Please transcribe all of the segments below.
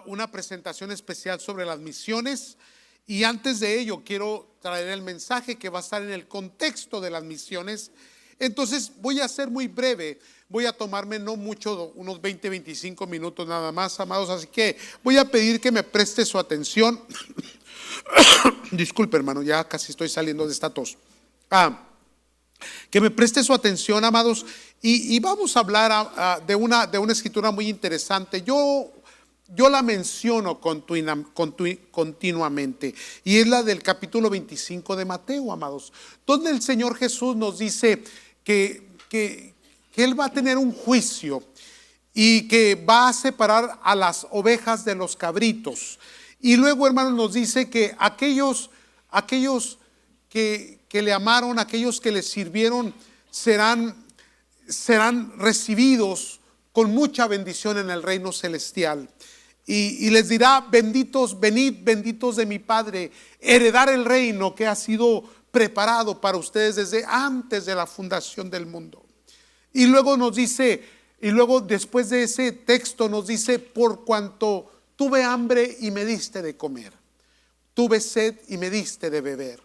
una presentación especial sobre las misiones, y antes de ello quiero traer el mensaje que va a estar en el contexto de las misiones. Entonces voy a ser muy breve, voy a tomarme no mucho, unos 20-25 minutos nada más, amados, así que voy a pedir que me preste su atención. Disculpe, hermano, ya casi estoy saliendo de esta tos. Que me preste su atención, amados, y vamos a hablar de una escritura muy interesante. Yo la menciono continuamente, y es la del capítulo 25 de Mateo, amados, donde el Señor Jesús nos dice que Él va a tener un juicio y que va a separar a las ovejas de los cabritos. Y luego, hermanos, nos dice que aquellos que le amaron, aquellos que le sirvieron, serán recibidos con mucha bendición en el reino celestial. Y les dirá: benditos, venid, benditos de mi Padre, heredar el reino que ha sido preparado para ustedes desde antes de la fundación del mundo. Y luego nos dice, después de ese texto nos dice: por cuanto tuve hambre y me diste de comer, tuve sed y me diste de beber,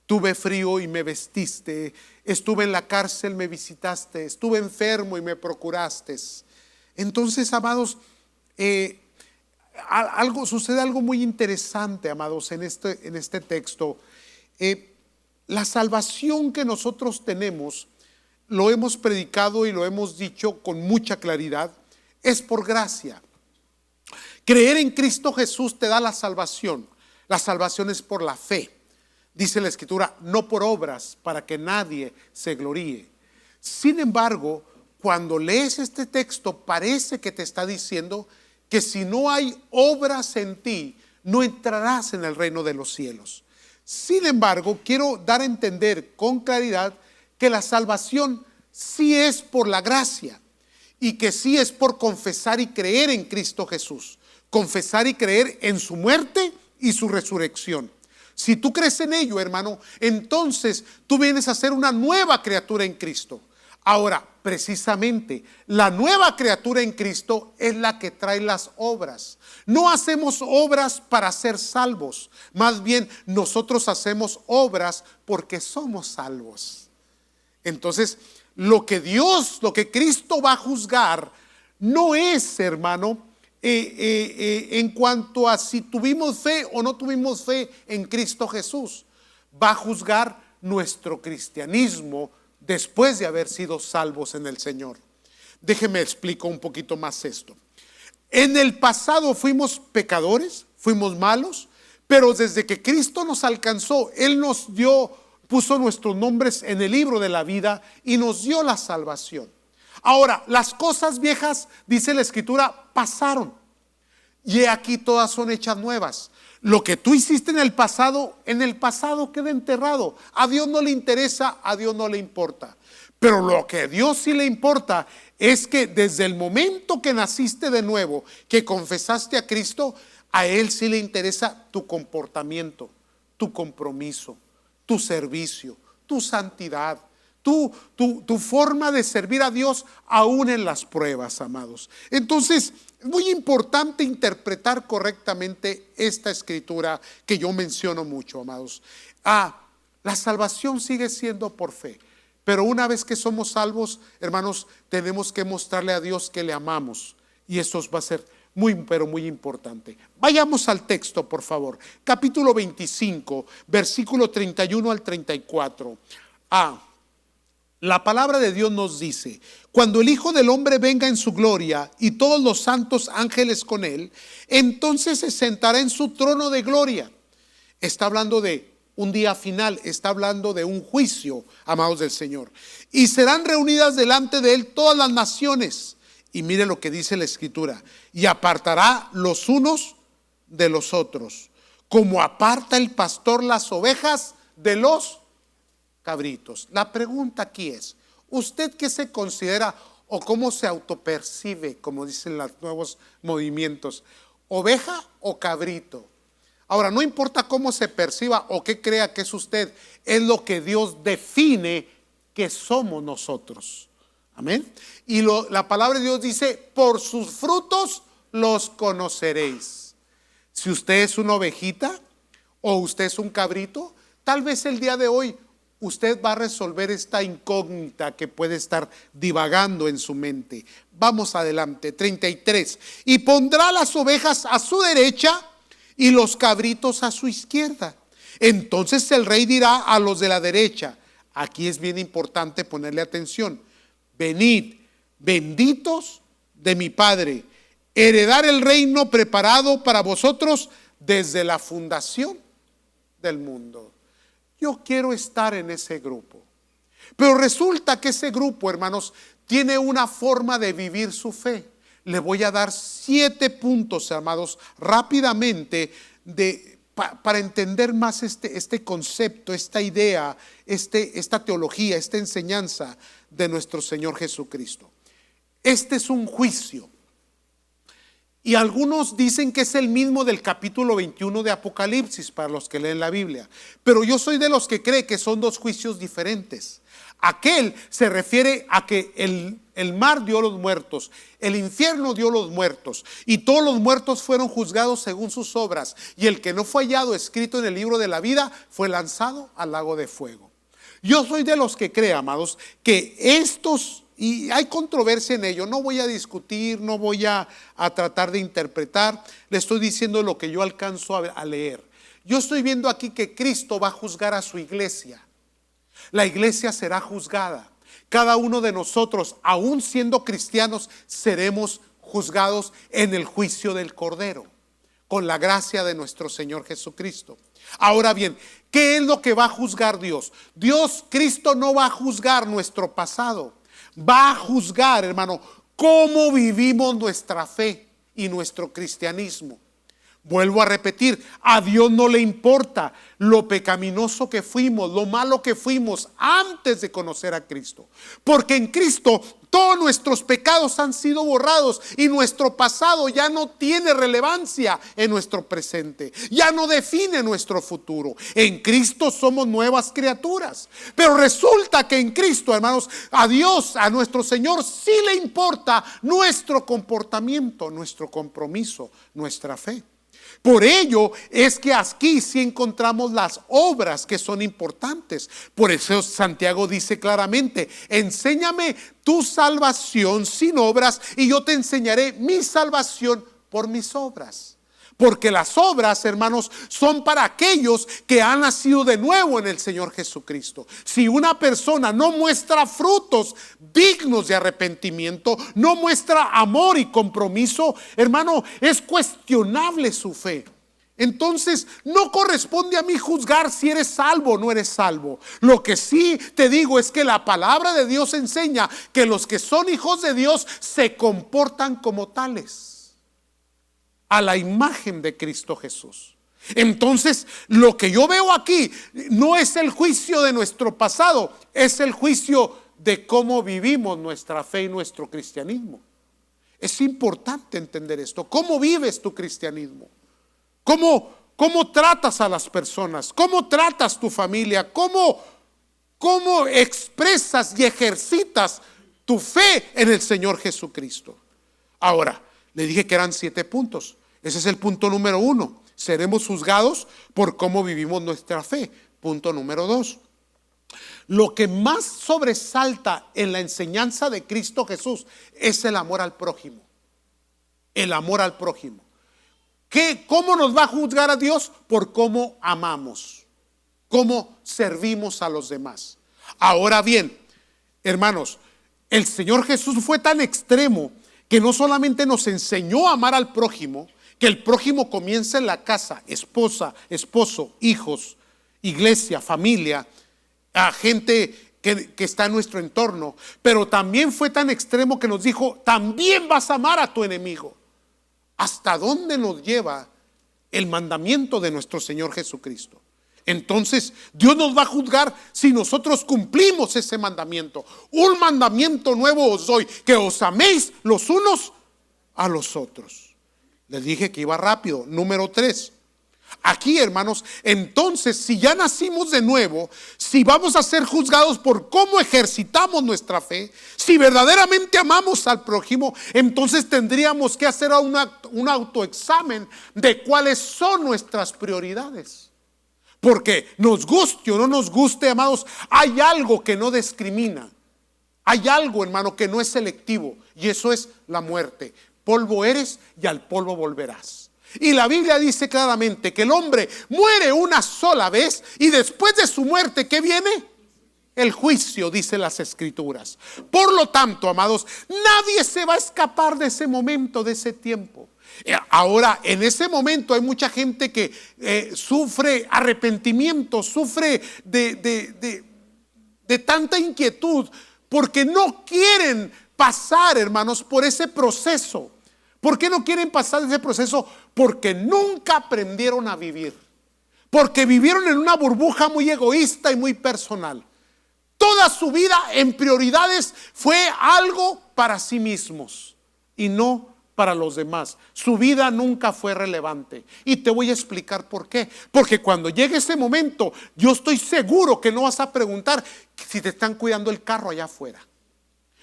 tuve frío y me vestiste, estuve en la cárcel, me visitaste, estuve enfermo y me procuraste. Entonces, amados, sucede algo muy interesante, amados, en este texto. La salvación que nosotros tenemos, lo hemos predicado y lo hemos dicho con mucha claridad, es por gracia. Creer en Cristo Jesús te da la salvación. La salvación es por la fe. Dice la Escritura: no por obras, para que nadie se gloríe. Sin embargo, cuando lees este texto, parece que te está diciendo que si no hay obras en ti, no entrarás en el reino de los cielos. Sin embargo, quiero dar a entender con claridad que la salvación sí es por la gracia, y que sí es por confesar y creer en Cristo Jesús, confesar y creer en su muerte y su resurrección. Si tú crees en ello, hermano, entonces tú vienes a ser una nueva criatura en Cristo. Ahora, precisamente, la nueva criatura en Cristo es la que trae las obras. No hacemos obras para ser salvos, más bien nosotros hacemos obras porque somos salvos. Entonces, lo que Cristo va a juzgar no es, hermano, en cuanto a si tuvimos fe o no tuvimos fe en Cristo Jesús. Va a juzgar nuestro cristianismo después de haber sido salvos en el Señor. Déjeme explicar un poquito más esto. En el pasado fuimos pecadores, fuimos malos, pero desde que Cristo nos alcanzó, Él puso nuestros nombres en el libro de la vida y nos dio la salvación. Ahora, las cosas viejas, dice la Escritura, pasaron, y he aquí todas son hechas nuevas. Lo que tú hiciste en el pasado queda enterrado. A Dios no le interesa, a Dios no le importa. Pero lo que a Dios sí le importa es que desde el momento que naciste de nuevo, que confesaste a Cristo, a Él sí le interesa tu comportamiento, tu compromiso, tu servicio, tu santidad, tu forma de servir a Dios aún en las pruebas, amados. Entonces, es muy importante interpretar correctamente esta escritura que yo menciono mucho, amados. La salvación sigue siendo por fe, pero una vez que somos salvos, hermanos, tenemos que mostrarle a Dios que le amamos, y eso va a ser muy, pero muy importante. Vayamos al texto, por favor. Capítulo 25, versículo 31 al 34. La palabra de Dios nos dice: cuando el Hijo del Hombre venga en su gloria y todos los santos ángeles con él, entonces se sentará en su trono de gloria. Está hablando de un día final, está hablando de un juicio, amados del Señor. Y serán reunidas delante de él todas las naciones. Y mire lo que dice la Escritura: y apartará los unos de los otros, como aparta el pastor las ovejas de los cabritos. La pregunta aquí es: ¿usted qué se considera o cómo se autopercibe, como dicen los nuevos movimientos, oveja o cabrito? Ahora, no importa cómo se perciba o qué crea que es usted, es lo que Dios define que somos nosotros. Amén. Y la palabra de Dios dice, por sus frutos los conoceréis. Si usted es una ovejita o usted es un cabrito, tal vez el día de hoy usted va a resolver esta incógnita que puede estar divagando en su mente. Vamos adelante, 33. Y pondrá las ovejas a su derecha y los cabritos a su izquierda. Entonces el rey dirá a los de la derecha, aquí es bien importante ponerle atención, venid, benditos de mi Padre, heredar el reino preparado para vosotros desde la fundación del mundo. Yo quiero estar en ese grupo. Pero resulta que ese grupo, hermanos, tiene una forma de vivir su fe. Le voy a dar 7 puntos, amados, rápidamente, para entender más este concepto, esta idea, esta teología, esta enseñanza de nuestro Señor Jesucristo. Este es un juicio. Y algunos dicen que es el mismo del capítulo 21 de Apocalipsis para los que leen la Biblia. Pero yo soy de los que cree que son 2 juicios diferentes. Aquel se refiere a que el mar dio los muertos, el infierno dio los muertos, y todos los muertos fueron juzgados según sus obras. Y el que no fue hallado escrito en el libro de la vida fue lanzado al lago de fuego. Yo soy de los que cree, amados, que estos... Y hay controversia en ello, no voy a discutir, no voy a tratar de interpretar, le estoy diciendo lo que yo alcanzo a leer. Yo estoy viendo aquí que Cristo va a juzgar a su iglesia. La iglesia será juzgada. Cada uno de nosotros, aún siendo cristianos, seremos juzgados en el juicio del Cordero, con la gracia de nuestro Señor Jesucristo. Ahora bien, ¿qué es lo que va a juzgar Dios? Cristo no va a juzgar nuestro pasado. Va a juzgar, hermano, cómo vivimos nuestra fe y nuestro cristianismo. Vuelvo a repetir, a Dios no le importa lo pecaminoso que fuimos, lo malo que fuimos antes de conocer a Cristo. Porque en Cristo todos nuestros pecados han sido borrados y nuestro pasado ya no tiene relevancia en nuestro presente. Ya no define nuestro futuro. En Cristo somos nuevas criaturas. Pero resulta que en Cristo, hermanos, a Dios, a nuestro Señor, sí le importa nuestro comportamiento, nuestro compromiso, nuestra fe. Por ello es que aquí sí encontramos las obras que son importantes. Por eso Santiago dice claramente, enséñame tu salvación sin obras y yo te enseñaré mi salvación por mis obras. Porque las obras, hermanos, son para aquellos que han nacido de nuevo en el Señor Jesucristo. Si una persona no muestra frutos dignos de arrepentimiento, no muestra amor y compromiso, hermano, es cuestionable su fe. Entonces no corresponde a mí juzgar si eres salvo o no eres salvo. Lo que sí te digo es que la palabra de Dios enseña que los que son hijos de Dios se comportan como tales, a la imagen de Cristo Jesús. Entonces lo que yo veo aquí no es el juicio de nuestro pasado, es el juicio de cómo vivimos nuestra fe y nuestro cristianismo. Es importante entender esto. ¿Cómo vives tu cristianismo? ¿Cómo tratas a las personas? ¿Cómo tratas tu familia? ¿Cómo expresas y ejercitas tu fe en el Señor Jesucristo? Ahora, le dije que eran 7 puntos. Ese es el punto número 1. Seremos juzgados por cómo vivimos nuestra fe. Punto número 2. Lo que más sobresalta en la enseñanza de Cristo Jesús es el amor al prójimo. El amor al prójimo. ¿Cómo nos va a juzgar a Dios? Por cómo amamos, cómo servimos a los demás. Ahora bien, hermanos, el Señor Jesús fue tan extremo que no solamente nos enseñó a amar al prójimo, que el prójimo comienza en la casa, esposa, esposo, hijos, iglesia, familia, a gente que está en nuestro entorno, pero también fue tan extremo que nos dijo, también vas a amar a tu enemigo. ¿Hasta dónde nos lleva el mandamiento de nuestro Señor Jesucristo? Entonces Dios nos va a juzgar si nosotros cumplimos ese mandamiento. Un mandamiento nuevo os doy, que os améis los unos a los otros. Les dije que iba rápido. Número 3. aquí, hermanos, entonces, si ya nacimos de nuevo, si vamos a ser juzgados por cómo ejercitamos nuestra fe, si verdaderamente amamos al prójimo, entonces tendríamos que hacer un autoexamen de cuáles son nuestras prioridades. Porque nos guste o no nos guste, amados, hay algo que no discrimina. Hay algo, hermano, que no es selectivo, y eso es la muerte. Polvo eres y al polvo volverás. Y la Biblia dice claramente que el hombre muere una sola vez y después de su muerte, ¿qué viene? El juicio, dice las Escrituras. Por lo tanto, amados, nadie se va a escapar de ese momento, de ese tiempo. Ahora, en ese momento hay mucha gente que sufre arrepentimiento, sufre de tanta inquietud, porque no quieren pasar, hermanos, por ese proceso. ¿Por qué no quieren pasar ese proceso? Porque nunca aprendieron a vivir. Porque vivieron en una burbuja muy egoísta y muy personal. Toda su vida en prioridades fue algo para sí mismos y no para los demás. Su vida nunca fue relevante. Y te voy a explicar por qué. Porque cuando llegue ese momento, yo estoy seguro que no vas a preguntar si te están cuidando el carro allá afuera.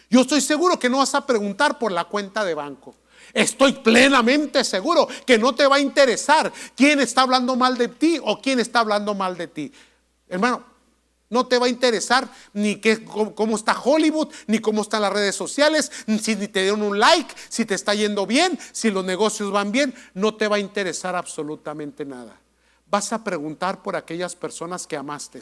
Yo estoy seguro que no vas a preguntar por la cuenta de banco. Estoy plenamente seguro que no te va a interesar quién está hablando mal de ti o quién está hablando mal de ti. Hermano, no te va a interesar ni cómo está Hollywood, ni cómo están las redes sociales, si te dieron un like, si te está yendo bien, si los negocios van bien. No te va a interesar absolutamente nada. Vas a preguntar por aquellas personas que amaste,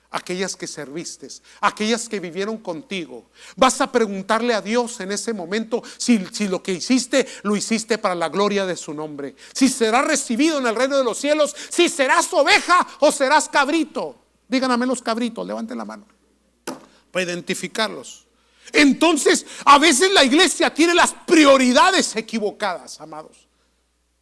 aquellas que serviste, aquellas que vivieron contigo. Vas a preguntarle a Dios en ese momento si lo que hiciste, lo hiciste para la gloria de su nombre. Si serás recibido en el reino de los cielos, si serás oveja o serás cabrito. Díganme los cabritos, levanten la mano para identificarlos. Entonces, a veces la iglesia tiene las prioridades equivocadas, amados.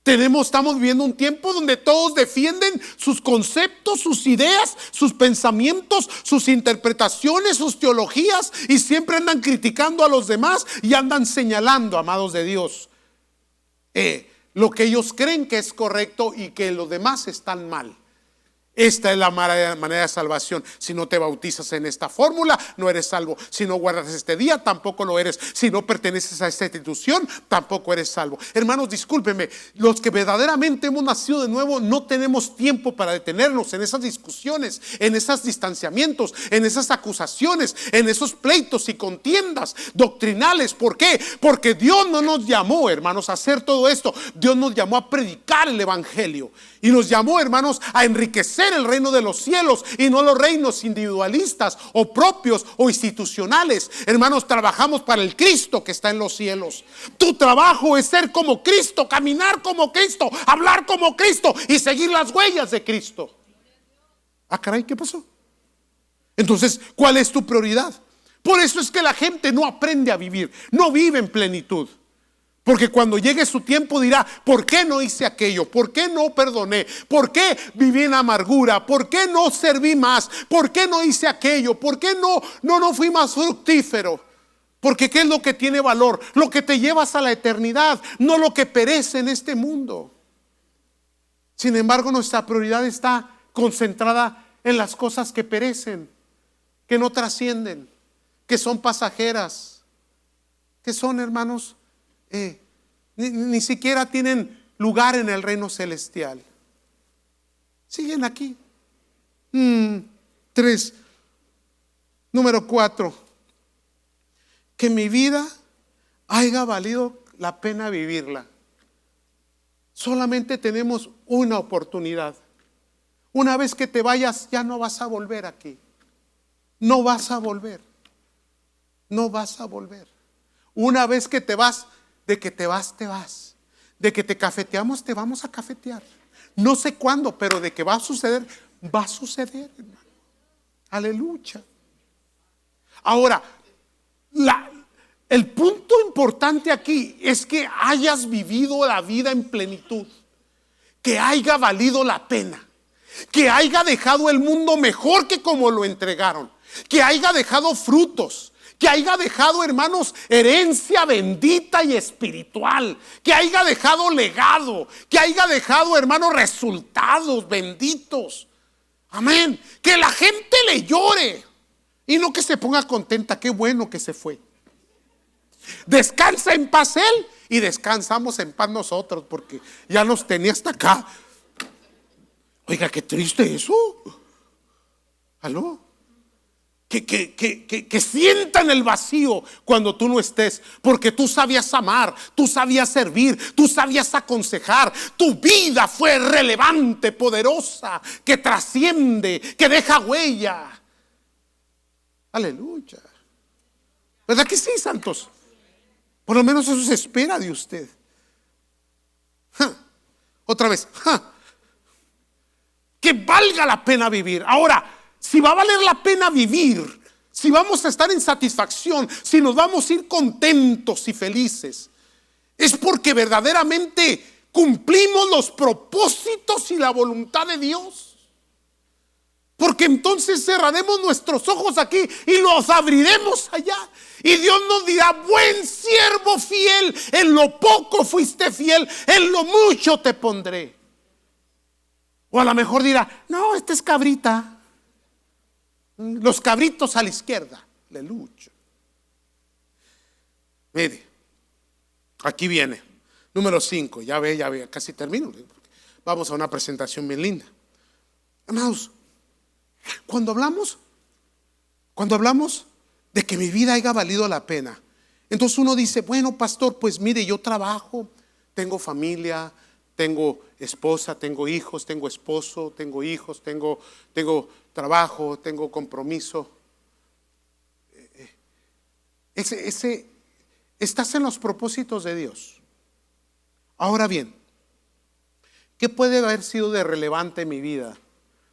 Estamos viviendo un tiempo donde todos defienden sus conceptos, sus ideas, sus pensamientos, sus interpretaciones, sus teologías, y siempre andan criticando a los demás y andan señalando, amados de Dios, lo que ellos creen que es correcto y que los demás están mal. Esta es la manera de salvación. Si no te bautizas en esta fórmula, no eres salvo. Si no guardas este día, tampoco lo eres. Si no perteneces a esta institución, tampoco eres salvo. Hermanos, discúlpenme, los que verdaderamente hemos nacido de nuevo no tenemos tiempo para detenernos en esas discusiones, en esos distanciamientos, en esas acusaciones, en esos pleitos y contiendas doctrinales. ¿Por qué? Porque Dios no nos llamó, hermanos, a hacer todo esto. Dios nos llamó a predicar el evangelio y nos llamó, hermanos, a enriquecer el reino de los cielos y no los reinos individualistas o propios o institucionales. Hermanos, trabajamos para el Cristo que está en los cielos. Tu trabajo es ser como Cristo, caminar como Cristo, hablar como Cristo y seguir las huellas de Cristo. Ah, caray, ¿qué pasó? Entonces, ¿cuál es tu prioridad? Por eso es que la gente no aprende a vivir, no vive en plenitud. Porque cuando llegue su tiempo dirá: ¿por qué no hice aquello? ¿Por qué no perdoné? ¿Por qué viví en amargura? ¿Por qué no serví más? ¿Por qué no hice aquello? ¿Por qué no fui más fructífero? Porque ¿qué es lo que tiene valor? Lo que te llevas a la eternidad, no lo que perece en este mundo. Sin embargo, nuestra prioridad está concentrada en las cosas que perecen, que no trascienden, que son pasajeras, que son, hermanos, ni siquiera tienen lugar en el reino celestial. Siguen aquí. 3. Número 4. Que mi vida haya valido la pena vivirla. Solamente tenemos una oportunidad. Una vez que te vayas, ya no vas a volver aquí. No vas a volver. No vas a volver. Una vez que te vas, de que te vas, te vas. De que te cafeteamos, te vamos a cafetear. No sé cuándo, pero de que va a suceder, hermano. Aleluya. Ahora, el punto importante aquí es que hayas vivido la vida en plenitud, que haya valido la pena, que haya dejado el mundo mejor que como lo entregaron, que haya dejado frutos, que haya dejado, hermanos, herencia bendita y espiritual, que haya dejado legado, que haya dejado, hermanos, resultados benditos. Amén. Que la gente le llore y no que se ponga contenta. Qué bueno que se fue. Descansa en paz él y descansamos en paz nosotros, porque ya nos tenía hasta acá. Oiga, qué triste eso. ¿Aló? Que sientan el vacío cuando tú no estés, porque tú sabías amar, tú sabías servir, tú sabías aconsejar. Tu vida fue relevante, poderosa, que trasciende, que deja huella. Aleluya. ¿Verdad que sí, santos? Por lo menos eso se espera de usted. Otra vez, que valga la pena vivir. Ahora, si va a valer la pena vivir, si vamos a estar en satisfacción, si nos vamos a ir contentos y felices, es porque verdaderamente cumplimos los propósitos y la voluntad de Dios. Porque entonces cerraremos nuestros ojos aquí y los abriremos allá. Y Dios nos dirá: buen siervo fiel, en lo poco fuiste fiel, en lo mucho te pondré. O a lo mejor dirá: no, esta es cabrita. Los cabritos a la izquierda. Aleluya. Mire, aquí viene. Número 5. Ya ve, casi termino. Vamos a una presentación bien linda. Amados, cuando hablamos de que mi vida haya valido la pena, entonces uno dice: bueno, pastor, pues mire, yo trabajo, tengo familia, tengo esposa, tengo hijos, tengo esposo, tengo hijos, tengo trabajo, tengo compromiso. Estás en los propósitos de Dios. Ahora bien, ¿qué puede haber sido de relevante en mi vida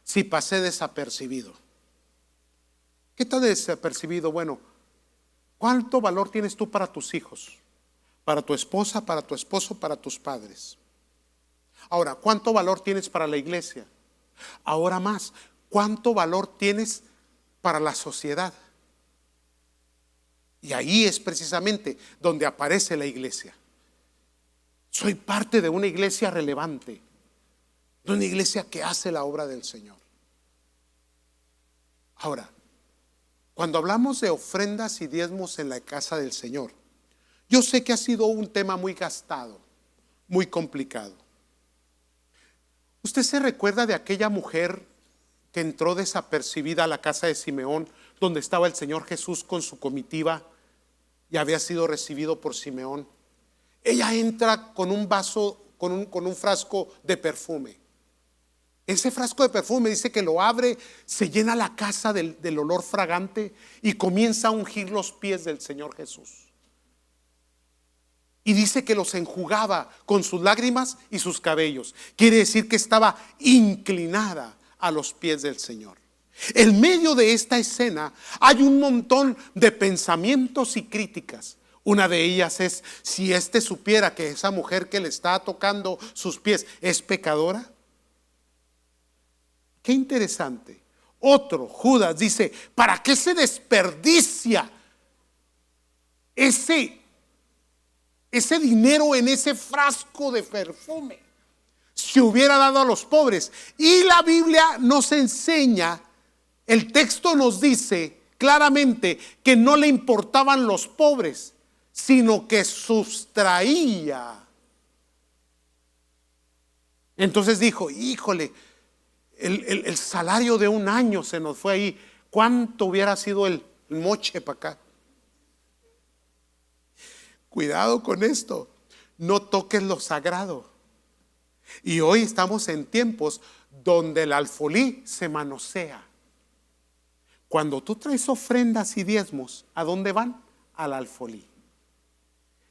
si pasé desapercibido? ¿Qué tal desapercibido? Bueno, ¿cuánto valor tienes tú para tus hijos? Para tu esposa, para tu esposo, para tus padres. Ahora, ¿cuánto valor tienes para la iglesia? Ahora más, ¿cuánto valor tienes para la sociedad? Y ahí es precisamente donde aparece la iglesia. Soy parte de una iglesia relevante, de una iglesia que hace la obra del Señor. Ahora, cuando hablamos de ofrendas y diezmos en la casa del Señor, yo sé que ha sido un tema muy gastado, muy complicado. ¿Usted se recuerda de aquella mujer que entró desapercibida a la casa de Simeón, donde estaba el Señor Jesús con su comitiva y había sido recibido por Simeón? Ella entra con un vaso, con un frasco de perfume. Ese frasco de perfume dice que lo abre, se llena la casa del olor fragante y comienza a ungir los pies del Señor Jesús. Y dice que los enjugaba con sus lágrimas y sus cabellos. Quiere decir que estaba inclinada a los pies del Señor. En medio de esta escena hay un montón de pensamientos y críticas. Una de ellas es: si éste supiera que esa mujer que le está tocando sus pies es pecadora. Qué interesante. Otro, Judas, dice: ¿para qué se desperdicia ese dinero en ese frasco de perfume? Se hubiera dado a los pobres. Y la Biblia nos enseña, el texto nos dice claramente que no le importaban los pobres, sino que sustraía. Entonces dijo: híjole, el salario de un año se nos fue ahí. ¿Cuánto hubiera sido el moche para acá? Cuidado con esto, no toques lo sagrado. Y hoy estamos en tiempos donde el alfolí se manosea. Cuando tú traes ofrendas y diezmos, ¿a dónde van? Al alfolí.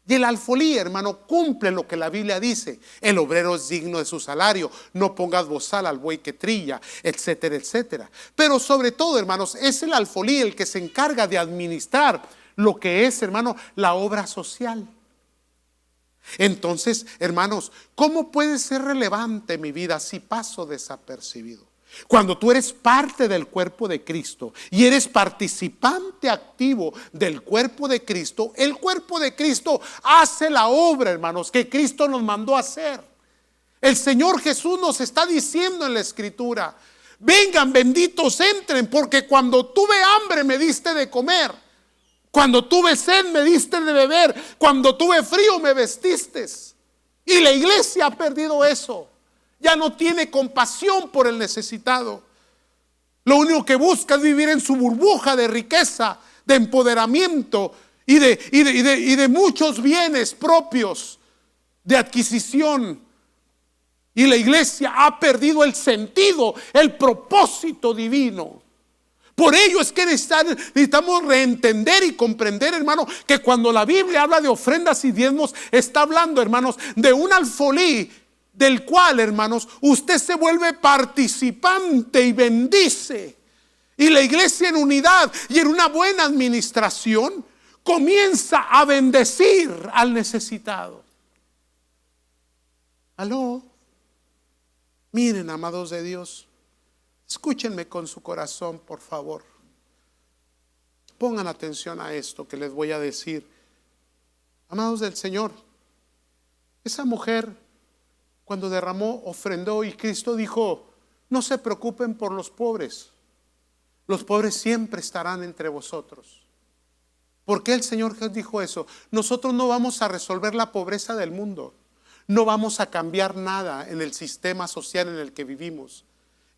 Y el alfolí, hermano, cumple lo que la Biblia dice: el obrero es digno de su salario, no pongas bozal al buey que trilla, etcétera, etcétera. Pero sobre todo, hermanos, es el alfolí el que se encarga de administrar lo que es, hermano, la obra social. Entonces, hermanos, ¿cómo puede ser relevante mi vida si paso desapercibido? Cuando tú eres parte del cuerpo de Cristo y eres participante activo del cuerpo de Cristo, el cuerpo de Cristo hace la obra, hermanos, que Cristo nos mandó a hacer. El Señor Jesús nos está diciendo en la Escritura: vengan, benditos, entren, porque cuando tuve hambre me diste de comer, cuando tuve sed me diste de beber, cuando tuve frío me vestiste. Y la iglesia ha perdido eso. Ya no tiene compasión por el necesitado. Lo único que busca es vivir en su burbuja de riqueza, de empoderamiento y de muchos bienes propios, de adquisición. Y la iglesia ha perdido el sentido, el propósito divino. Por ello es que necesitamos reentender y comprender, hermano, que cuando la Biblia habla de ofrendas y diezmos, está hablando, hermanos, de un alfolí del cual, hermanos, usted se vuelve participante y bendice. Y la iglesia en unidad y en una buena administración comienza a bendecir al necesitado. ¿Aló? Miren, amados de Dios, escúchenme con su corazón, por favor. Pongan atención a esto que les voy a decir. Amados del Señor, esa mujer, cuando derramó, ofrendó, y Cristo dijo: no se preocupen por los pobres siempre estarán entre vosotros. ¿Por qué el Señor dijo eso? Nosotros no vamos a resolver la pobreza del mundo, no vamos a cambiar nada en el sistema social en el que vivimos.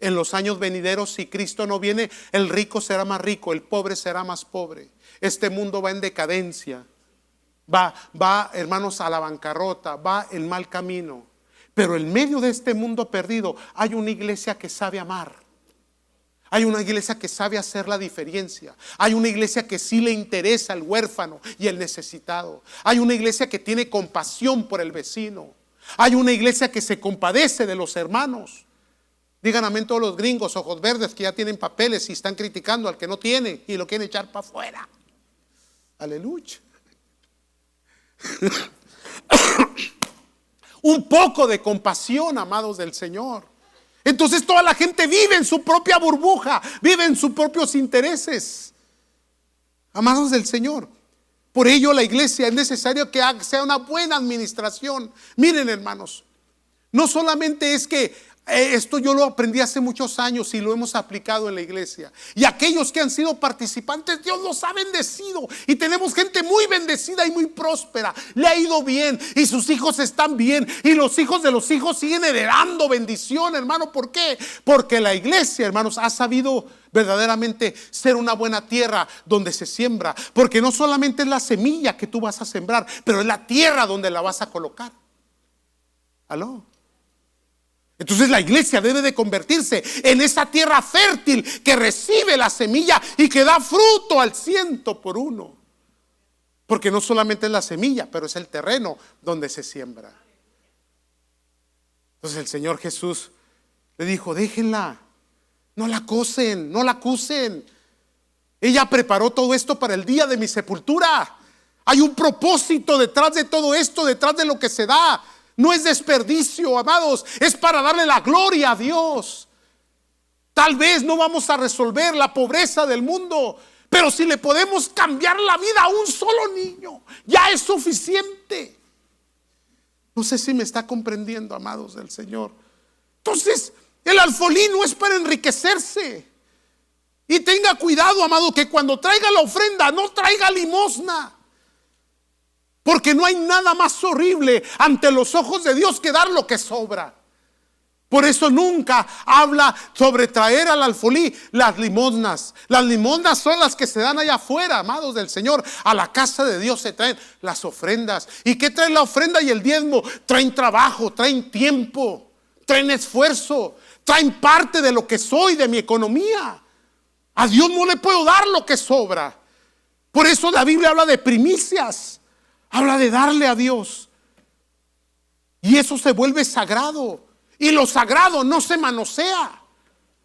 En los años venideros, si Cristo no viene, el rico será más rico, el pobre será más pobre. Este mundo va en decadencia, va, hermanos, a la bancarrota, va en mal camino. Pero en medio de este mundo perdido hay una iglesia que sabe amar. Hay una iglesia que sabe hacer la diferencia. Hay una iglesia que sí le interesa al huérfano y el necesitado. Hay una iglesia que tiene compasión por el vecino. Hay una iglesia que se compadece de los hermanos. Digan amén todos los gringos ojos verdes que ya tienen papeles y están criticando al que no tiene y lo quieren echar para afuera. Aleluya. Un poco de compasión, amados del Señor. Entonces toda la gente vive en su propia burbuja, vive en sus propios intereses. Amados del Señor, por ello la iglesia es necesario que sea una buena administración. Miren, hermanos, no solamente es que esto yo lo aprendí hace muchos años y lo hemos aplicado en la iglesia. Y aquellos que han sido participantes, Dios los ha bendecido. Y tenemos gente muy bendecida y muy próspera. Le ha ido bien y sus hijos están bien. Y los hijos de los hijos siguen heredando bendición, hermano. ¿Por qué? Porque la iglesia, hermanos, ha sabido verdaderamente ser una buena tierra donde se siembra. Porque no solamente es la semilla que tú vas a sembrar, pero es la tierra donde la vas a colocar. ¿Aló? Entonces la iglesia debe de convertirse en esa tierra fértil que recibe la semilla y que da fruto al 100%. Porque no solamente es la semilla, pero es el terreno donde se siembra. Entonces el Señor Jesús le dijo: déjenla, no la acosen, no la acusen. Ella preparó todo esto para el día de mi sepultura. Hay un propósito detrás de todo esto, detrás de lo que se da. No es desperdicio, amados, es para darle la gloria a Dios. Tal vez no vamos a resolver la pobreza del mundo, pero si le podemos cambiar la vida a un solo niño, ya es suficiente. No sé si me está comprendiendo, amados del Señor. Entonces, el alfolí no es para enriquecerse. Y tenga cuidado, amado, que cuando traiga la ofrenda no traiga limosna. Porque no hay nada más horrible ante los ojos de Dios que dar lo que sobra. Por eso nunca habla sobre traer al alfolí las limosnas. Las limosnas son las que se dan allá afuera, amados del Señor. A la casa de Dios se traen las ofrendas. ¿Y qué trae la ofrenda y el diezmo? Traen trabajo, traen tiempo, traen esfuerzo, traen parte de lo que soy, de mi economía. A Dios no le puedo dar lo que sobra. Por eso la Biblia habla de primicias. Habla de darle a Dios. Y eso se vuelve sagrado. Y lo sagrado no se manosea.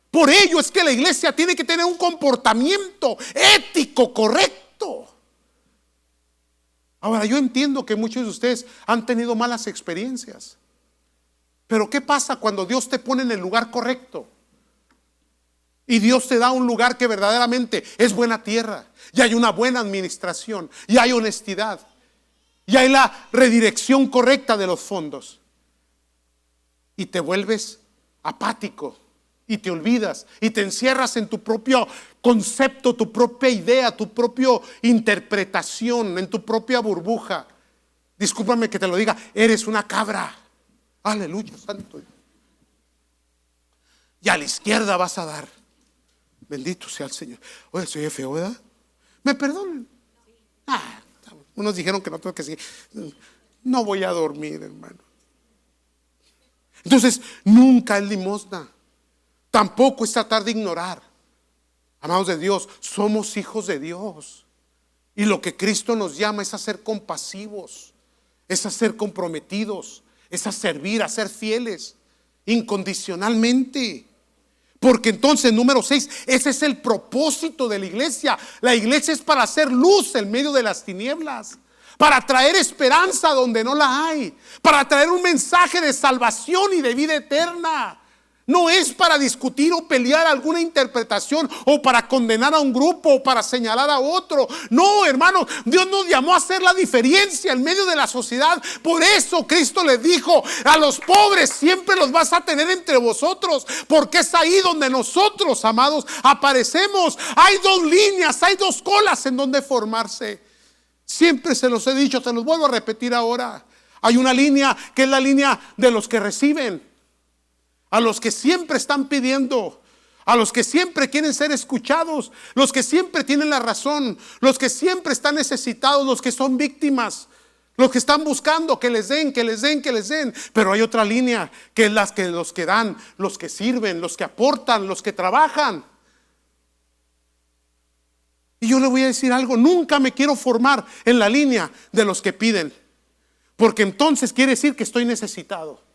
Por ello es que la iglesia tiene que tener un comportamiento ético correcto. Ahora, yo entiendo que muchos de ustedes han tenido malas experiencias. Pero ¿qué pasa cuando Dios te pone en el lugar correcto? Y Dios te da un lugar que verdaderamente es buena tierra. Y hay una buena administración. Y hay honestidad. Y hay la redirección correcta de los fondos. Y te vuelves apático. Y te olvidas. Y te encierras en tu propio concepto, tu propia idea, tu propia interpretación, en tu propia burbuja. Discúlpame que te lo diga, eres una cabra. Aleluya, santo. Y a la izquierda vas a dar. Bendito sea el Señor. Oye, se oye feo, ¿verdad? ¿Me perdonan? Unos dijeron que no tengo que seguir. No voy a dormir, hermano. Entonces, nunca es limosna. Tampoco es tratar de ignorar. Amados de Dios, somos hijos de Dios. Y lo que Cristo nos llama es a ser compasivos, es a ser comprometidos, es a servir, a ser fieles incondicionalmente. Porque entonces, número 6, ese es el propósito de la iglesia. La iglesia es para hacer luz en medio de las tinieblas, para traer esperanza donde no la hay, para traer un mensaje de salvación y de vida eterna. No es para discutir o pelear alguna interpretación o para condenar a un grupo o para señalar a otro. No, hermano, Dios nos llamó a hacer la diferencia en medio de la sociedad. Por eso Cristo les dijo: a los pobres siempre los vas a tener entre vosotros, porque es ahí donde nosotros, amados, aparecemos. Hay dos líneas, hay dos colas en donde formarse. Siempre se los he dicho, se los vuelvo a repetir ahora. Hay una línea que es la línea de los que reciben, a los que siempre están pidiendo, a los que siempre quieren ser escuchados, los que siempre tienen la razón, los que siempre están necesitados, los que son víctimas, los que están buscando que les den, que les den, que les den. Pero hay otra línea que es los que dan, los que sirven, los que aportan, los que trabajan. Y yo le voy a decir algo: nunca me quiero formar en la línea de los que piden, porque entonces quiere decir que estoy necesitado.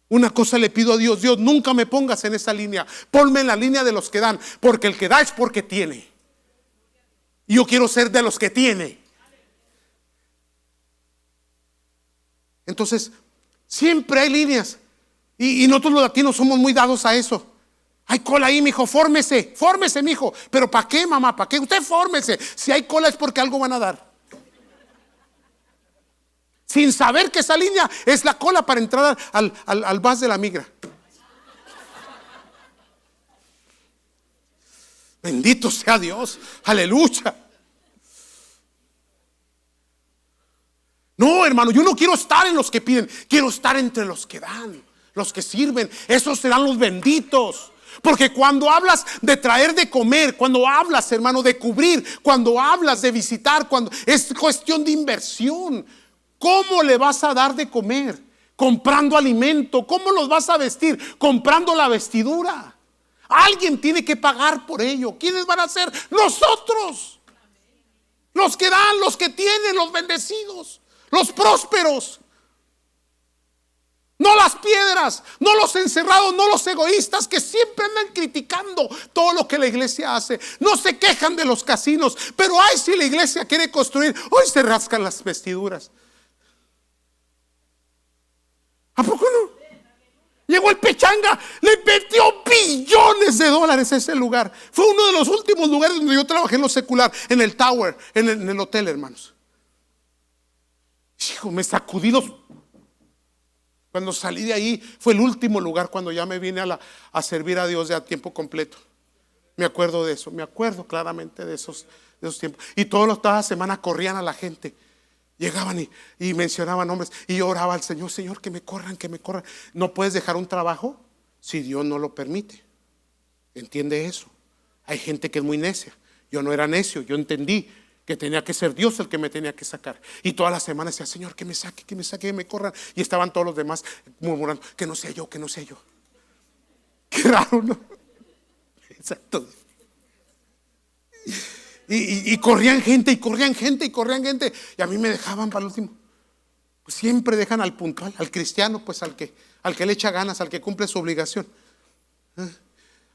Una cosa le pido a Dios: Dios, nunca me pongas en esa línea, ponme en la línea de los que dan, porque el que da es porque tiene. Y yo quiero ser de los que tiene. Entonces, siempre hay líneas. Y nosotros los latinos somos muy dados a eso. Hay cola ahí, mijo, fórmese, mijo. Pero ¿para qué, mamá? ¿Para qué? Usted fórmese. Si hay cola es porque algo van a dar, sin saber que esa línea es la cola para entrar al bus de la migra. Bendito sea Dios, aleluya. No, hermano, yo no quiero estar en los que piden, quiero estar entre los que dan, los que sirven. Esos serán los benditos. Porque cuando hablas de traer de comer, cuando hablas, hermano, de cubrir, cuando hablas de visitar, cuando es cuestión de inversión. ¿Cómo le vas a dar de comer? Comprando alimento. ¿Cómo los vas a vestir? Comprando la vestidura. Alguien tiene que pagar por ello. ¿Quiénes van a ser? Nosotros. Los que dan, los que tienen, los bendecidos, los prósperos. No las piedras, no los encerrados, no los egoístas que siempre andan criticando todo lo que la iglesia hace. No se quejan de los casinos, pero ay, si la iglesia quiere construir, hoy se rascan las vestiduras. ¿A poco no? Llegó el pechanga, le metió billones de dólares a ese lugar. Fue uno de los últimos lugares donde yo trabajé en lo secular, en el Tower, en el hotel, hermanos. Hijo, me sacudí cuando salí de ahí. Fue el último lugar cuando ya me vine a servir a Dios de a tiempo completo. Me acuerdo de eso, me acuerdo claramente de esos tiempos. Y todas las semanas corrían a la gente. Llegaban y mencionaban nombres. Y yo oraba al Señor: Señor, que me corran, que me corran. No puedes dejar un trabajo si Dios no lo permite. ¿Entiende eso? Hay gente que es muy necia. Yo no era necio, yo entendí que tenía que ser Dios el que me tenía que sacar. Y todas las semanas decía: Señor, que me saque, que me corran. Y estaban todos los demás murmurando: que no sea yo, que no sea yo. Qué raro, ¿no? Exacto. Y corrían gente, y corrían gente, y corrían gente. Y a mí me dejaban para el último. Pues siempre dejan al puntual, al cristiano, pues al que le echa ganas, al que cumple su obligación.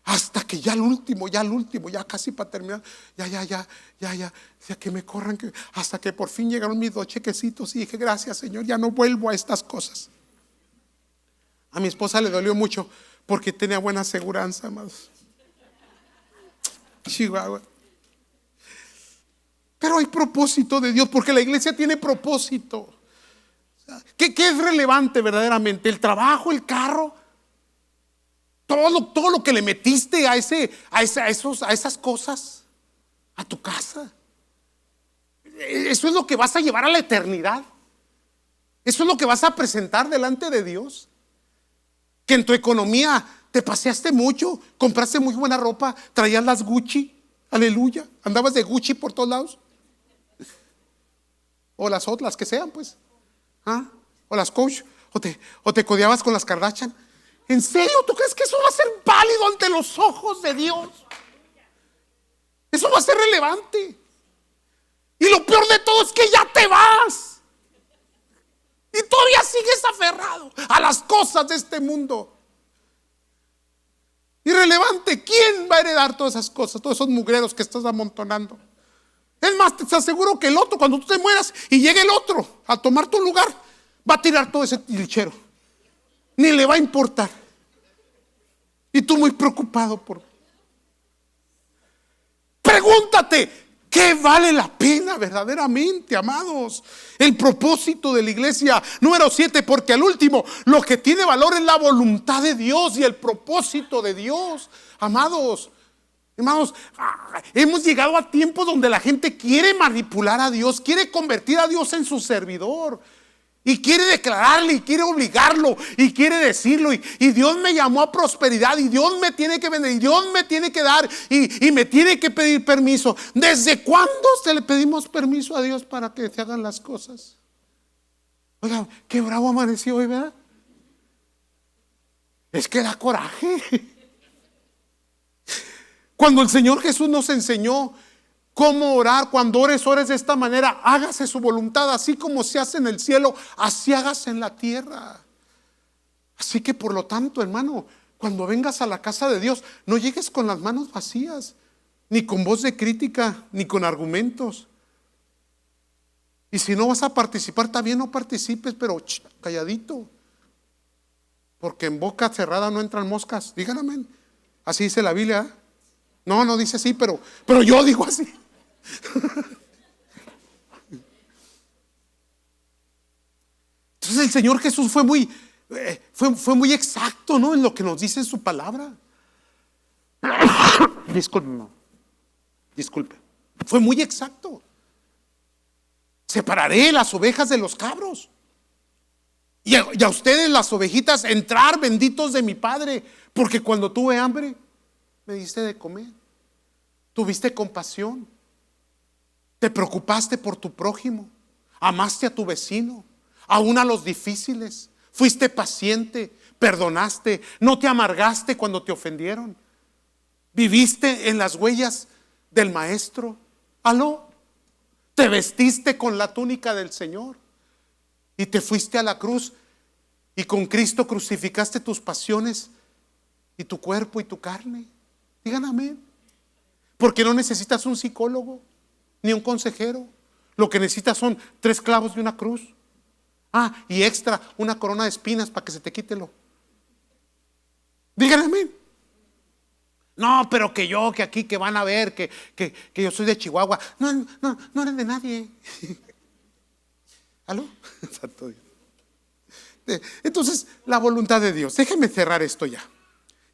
Hasta que ya al último, ya casi para terminar, ya, que me corran, hasta que por fin llegaron mis 2 chequecitos y dije: gracias, Señor, ya no vuelvo a estas cosas. A mi esposa le dolió mucho porque tenía buena aseguranza, amados. Chihuahua. Pero hay propósito de Dios, porque la iglesia tiene propósito. ¿Qué es relevante verdaderamente? El trabajo, el carro, todo lo que le metiste a esas cosas, a tu casa. Eso es lo que vas a llevar a la eternidad. Eso es lo que vas a presentar delante de Dios. Que en tu economía te paseaste mucho, compraste muy buena ropa, traías las Gucci, aleluya, andabas de Gucci por todos lados. O las otras que sean, pues. O las Coach, o te codeabas con las Kardashian. ¿En serio tú crees que eso va a ser válido ante los ojos de Dios? Eso va a ser relevante. Y lo peor de todo es que ya te vas y todavía sigues aferrado a las cosas de este mundo. Irrelevante. ¿Quién va a heredar todas esas cosas, todos esos mugreros que estás amontonando? Es más, te aseguro que el otro, cuando tú te mueras y llegue el otro a tomar tu lugar, va a tirar todo ese tilichero. Ni le va a importar. Y tú muy preocupado por... Pregúntate, ¿qué vale la pena verdaderamente, amados? El propósito de la iglesia. Número 7, porque al último, lo que tiene valor es la voluntad de Dios y el propósito de Dios. Amados, hemos llegado a tiempos donde la gente quiere manipular a Dios, quiere convertir a Dios en su servidor. Y quiere declararle, y quiere obligarlo, y quiere decirlo, y Dios me llamó a prosperidad, y Dios me tiene que vender, y Dios me tiene que dar, y me tiene que pedir permiso. ¿Desde cuándo se le pedimos permiso a Dios para que se hagan las cosas? Oiga, qué bravo amaneció hoy, ¿verdad? Es que da coraje. Cuando el Señor Jesús nos enseñó cómo orar, cuando ores de esta manera, hágase su voluntad, así como se hace en el cielo, así hágase en la tierra. Así que por lo tanto, hermano, cuando vengas a la casa de Dios, no llegues con las manos vacías, ni con voz de crítica, ni con argumentos. Y si no vas a participar, está bien, no participes, pero calladito, porque en boca cerrada no entran moscas. Díganme, así dice la Biblia, ¿eh? No dice así, pero yo digo así. Entonces el Señor Jesús fue muy exacto, ¿no? En lo que nos dice en su palabra. Disculpe. Fue muy exacto. Separaré las ovejas de los cabros. Y a ustedes las ovejitas entrar, benditos de mi Padre, porque cuando tuve hambre me diste de comer. Tuviste compasión. Te preocupaste por tu prójimo. Amaste a tu vecino, aún a los difíciles. Fuiste paciente, perdonaste, no te amargaste cuando te ofendieron. Viviste en las huellas del Maestro. ¿Aló? Te vestiste con la túnica del Señor y te fuiste a la cruz, y con Cristo crucificaste tus pasiones y tu cuerpo y tu carne. Digan amén. Porque no necesitas un psicólogo ni un consejero. Lo que necesitas son 3 clavos de una cruz. Y extra, una corona de espinas para que se te quite lo. Díganme amén. No, pero que aquí, que van a ver, que yo soy de Chihuahua. No eres de nadie. ¿Aló? Santo Dios. Entonces, la voluntad de Dios. Déjenme cerrar esto ya.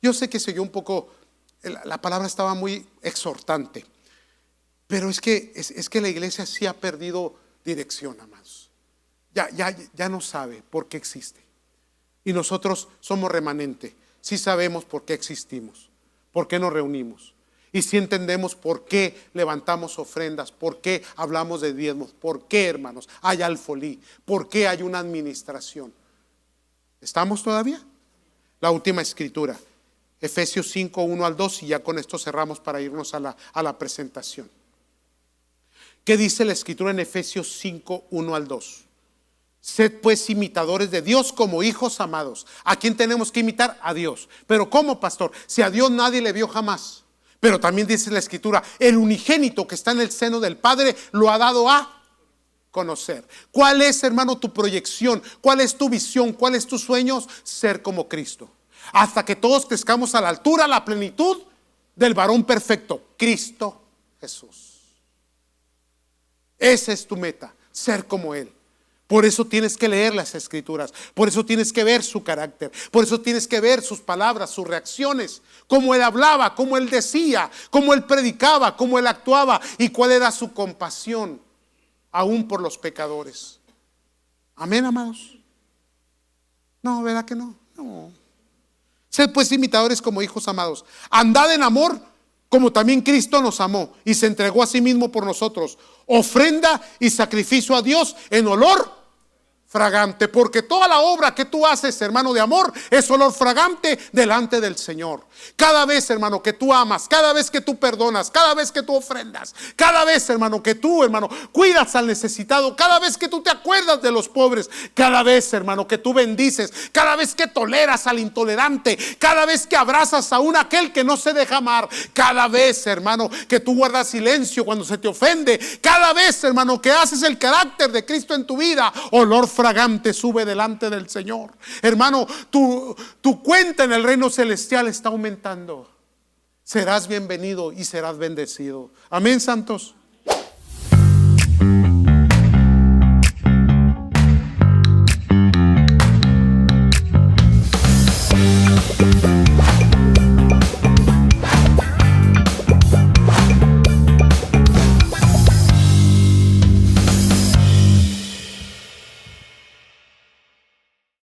Yo sé que se oyó un poco, la palabra estaba muy exhortante, pero es que la iglesia sí ha perdido dirección, amados. Ya no sabe por qué existe. Y nosotros somos remanente. Sí sabemos por qué existimos, por qué nos reunimos. Y sí entendemos por qué levantamos ofrendas, por qué hablamos de diezmos, por qué, hermanos, hay alfolí, por qué hay una administración. ¿Estamos todavía? La última escritura, Efesios 5, 1 al 2, y ya con esto cerramos para irnos a la presentación. ¿Qué dice la escritura en Efesios 5, 1 al 2? Sed pues imitadores de Dios como hijos amados. ¿A quién tenemos que imitar? A Dios. ¿Pero cómo, pastor? Si a Dios nadie le vio jamás. Pero también dice la escritura, el unigénito que está en el seno del Padre lo ha dado a conocer. ¿Cuál es, hermano, tu proyección? ¿Cuál es tu visión? ¿Cuál es tus sueños? Ser como Cristo. hasta que todos crezcamos a la altura, a la plenitud del varón perfecto, Cristo Jesús. Esa es tu meta, ser como Él. Por eso tienes que leer las Escrituras, por eso tienes que ver su carácter, por eso tienes que ver sus palabras, sus reacciones, cómo Él hablaba, cómo Él decía, cómo Él predicaba, cómo Él actuaba y cuál era su compasión, aún por los pecadores. Amén, amados. No, ¿verdad que no? No. Sed pues imitadores como hijos amados. Andad en amor como también Cristo nos amó y se entregó a sí mismo por nosotros, ofrenda y sacrificio a Dios en olor fragante, porque toda la obra que tú haces, hermano, de amor es olor fragante delante del Señor. Cada vez, hermano, que tú amas, cada vez que tú perdonas, cada vez que tú ofrendas, cada vez, hermano, que tú, hermano, cuidas al necesitado, cada vez que tú te acuerdas de los pobres, cada vez, hermano, que tú bendices, cada vez que toleras al intolerante, cada vez que abrazas a un aquel que no se deja amar, cada vez, hermano, que tú guardas silencio cuando se te ofende, cada vez, hermano, que haces el carácter de Cristo en tu vida, olor fragante sube delante del Señor. Hermano, tu cuenta en el reino celestial está aumentando. Serás bienvenido y serás bendecido. Amén, santos.